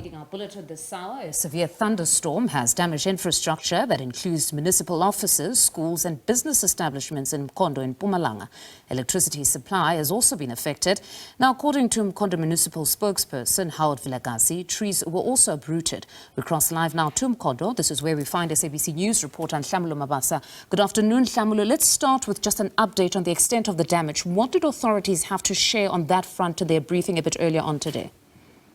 leading our bulletin this hour. A severe thunderstorm has damaged infrastructure that includes municipal offices, schools and business establishments in Mkondo and Mpumalanga. Electricity supply has also been affected. Now, according to Mkhondo Municipal spokesperson HawardVilakazi, trees were also uprooted. We cross live now to Mkondo. This is where we find SABC News reporter NhlamuloMabasa. Good afternoon, Nhlamulo. Let's start with just an update on the extent of the damage. What did authorities have to share on that front in their briefing a bit earlier on today?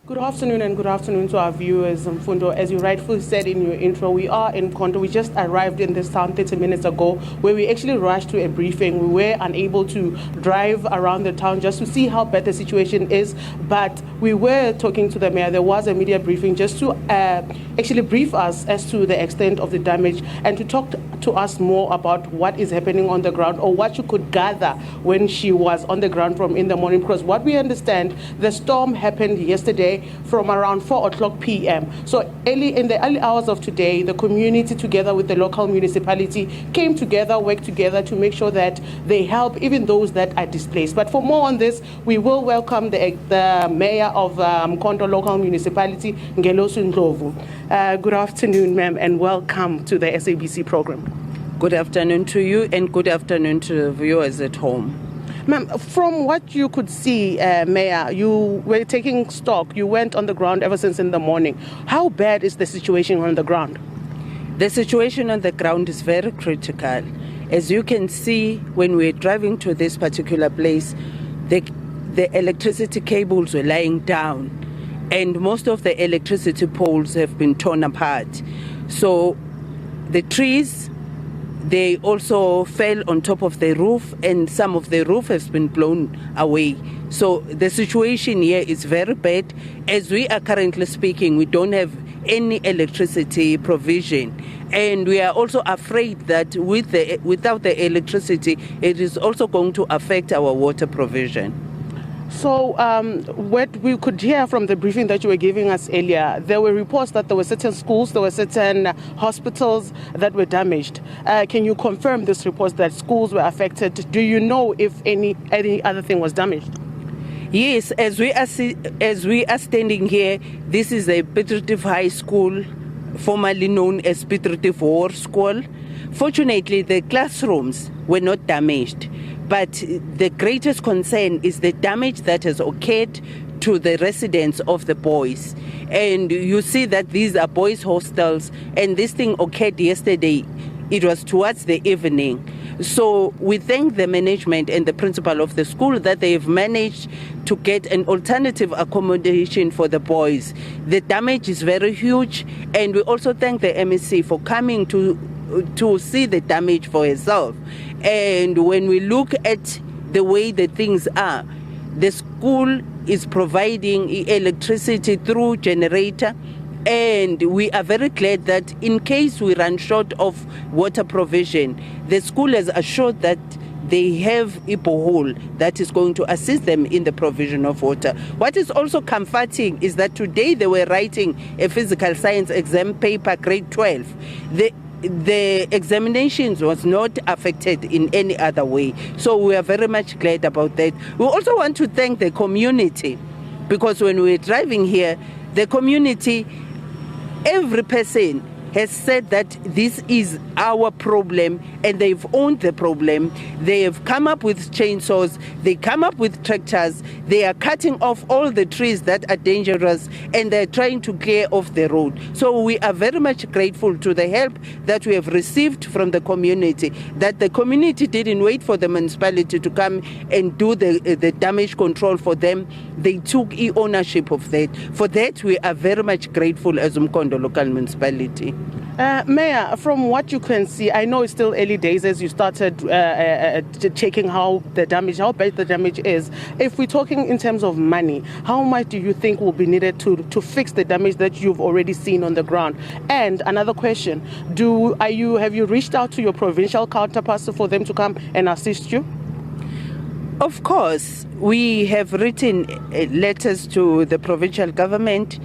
Good afternoon and good afternoon to our viewers, Mfundo. As you rightfully said in your intro, we are in Mkondo. We just arrived in this town 30 minutes ago, where we actually rushed to a briefing. We were unable to drive around the town just to see how bad the situation is, but we were talking to the mayor. There was a media briefing just to actually brief us as to the extent of the damage and to talk to us more about what is happening on the ground, or what you could gather when she was on the ground from in the morning. Because what we understand, the storm happened yesterday from around 4 o'clock p.m. So in the early hours of today, the community together with the local municipality came together, worked together to make sure that they help even those that are displaced. But for more on this, we will welcome the mayor of Mkondo local municipality, Ndlovu. Good afternoon, ma'am, and welcome to the SABC program. Good afternoon to you and good afternoon to the viewers at home. Ma'am, from what you could see, Mayor, you were taking stock. You went on the ground ever since in the morning. How bad is the situation on the ground? The situation on the ground is very critical. As you can see, when we're driving to this particular place, the electricity cables were lying down, and most of the electricity poles have been torn apart. So the trees, they also fell on top of the roof, and some of the roof has been blown away. So the situation here is very bad. As we are currently speaking, we don't have any electricity provision. And we are also afraid that without the electricity, it is also going to affect our water provision. So what we could hear from the briefing that you were giving us earlier, there were reports that there were certain schools, there were certain hospitals that were damaged. Can you confirm this report that schools were affected? Do you know if any other thing was damaged? Yes, as we are standing here, this is a Petritive High School, formerly known as Petritive War School. Fortunately, the classrooms were not damaged. But the greatest concern is the damage that has occurred to the residents of the boys. And you see that these are boys' hostels, and this thing occurred yesterday. It was towards the evening. So we thank the management and the principal of the school that they've managed to get an alternative accommodation for the boys. The damage is very huge, and we also thank the MEC for coming to see the damage for herself. And when we look at the way the things are, the school is providing electricity through generator, and we are very glad that in case we run short of water provision, the school has assured that they have a borehole that is going to assist them in the provision of water. What is also comforting is that today they were writing a physical science exam paper, grade 12. The examinations was not affected in any other way. So we are very much glad about that. We also want to thank the community, because when we were driving here, the community, every person has said that this is our problem, and they've owned the problem. They have come up with chainsaws, they come up with tractors, they are cutting off all the trees that are dangerous, and they're trying to clear off the road. So we are very much grateful to the help that we have received from the community, that the community didn't wait for the municipality to come and do the damage control for them. They took ownership of that. For that, we are very much grateful as Mkondo local municipality. Mayor, from what you can see, I know it's still early days as you started checking how bad the damage is. If we're talking in terms of money, how much do you think will be needed to fix the damage that you've already seen on the ground? And another question, have you reached out to your provincial counterparts for them to come and assist you? Of course, we have written letters to the provincial government,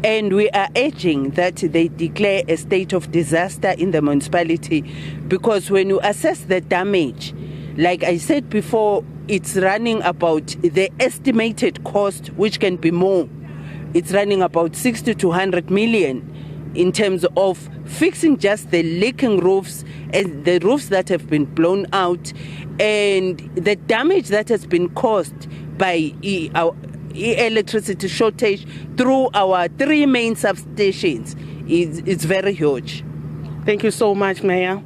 and we are urging that they declare a state of disaster in the municipality, because when you assess the damage, like I said before, it's running about the estimated cost, which can be more. it's running about 60 to 100 million in terms of fixing just the leaking roofs and the roofs that have been blown out and the damage that has been caused by our electricity shortage through our 3 main substations. It's very huge. Thank you so much, Mayor.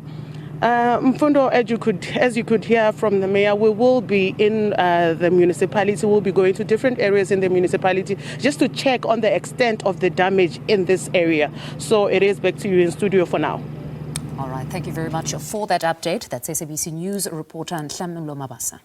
Mkhondo, as you could hear from the mayor, we will be in the municipality. We'll be going to different areas in the municipality just to check on the extent of the damage in this area. So it is back to you in studio for now. All right, thank you very much for that update. That's SABC News reporter NhlamuloMabasa.